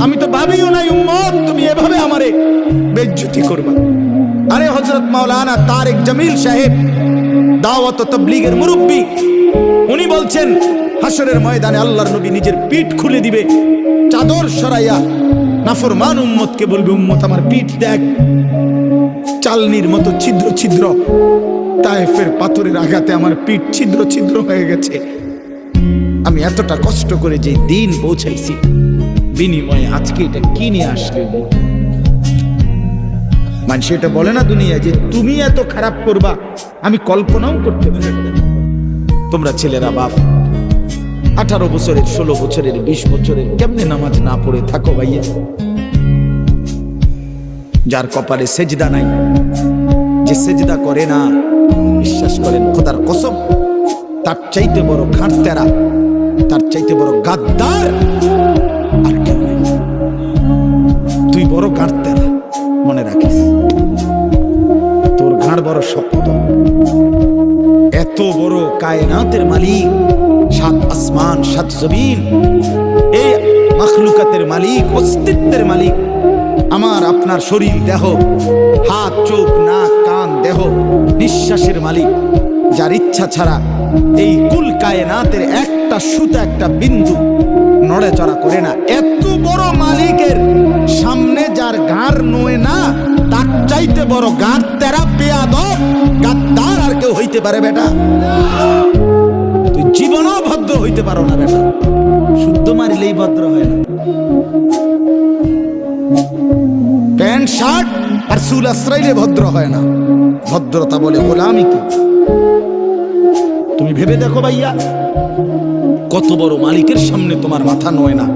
আমি তো ভাবিও নাই উম্মত তুমি এভাবে আমারে বেইজ্জতি করবা। আরে হযরত মাওলানা তারেক জামিল সাহেব দাওয়াত ও তাবলীগের মুরব্বী, উনি বলছেন হাসরের ময়দানে আল্লাহর নবী নিজের পিঠ খুলে দিবে, চাদর সরাইয়া নাফরমান উম্মতকে বলবে, উম্মত আমার পিঠ দেখ, চালনির মতো ছিদ্র ছিদ্র, তায়েফের পাথরের আঘাতে আমার পিঠ ছিদ্র ছিদ্র হয়ে গেছে। আমি এতটা কষ্ট করে যে দিন পৌঁছাইছি, বিনিময়ে আজকে এটা কি নিয়ে আসলে? মানুষ এটা বলে না দুনিয়া যে তুমি এত খারাপ করবা, আমি কল্পনাও করতে পারি না। তোমরা ছেলেরা বাপ 18 বছরের, 16 বছরের, 20 বছরের কেমনে নামাজ না পড়ে থাকো ভাইয়া? যার কপালে সেজদা নাই, যে সেজদা করে না, বিশ্বাস করেন খোদার কসম, তার চাইতে বড় ঘাটতেরা, তার চাইতে বড় গাদ্দার আর কেউ নেই। তুই বড় ঘাটতেরা, মনে রাখিস, তোর ঘাড় বড় শক্ত। এত বড় কায়নাতের মালিক, 7 আসমান 7 জমিন, এই মাখলুকাতের মালিক, অস্তিত্বের মালিক, আমার আপনার শরীর দেহ, হাত চোখ নাক কান দেহ, নিঃশ্বাসের মালিক, যার ইচ্ছা ছাড়া এই কুল কায়নাতের একটা সুতা একটা বিন্দু নড়াচড়া করে না, এত বড় মালিকের সামনে যার ঘাড় নয় না, তার চাইতে বড় গাঁর তেরা বেয়াদব গাদ্দার আর কেউ হইতে পারে বেটা? তুই জীবনও ভদ্র হইতে পারো না বেটা, শুদ্ধ মারিলেই ভদ্র হয় না। প্যান্ট শার্ট আর চুল আশ্রাইলে ভদ্র হয় না, ভদ্রতা বলে গোলামি কি? তুমি ভেবে দেখো ভাইয়া, কত বড় মালিকের সামনে তোমার মাথা নয় না,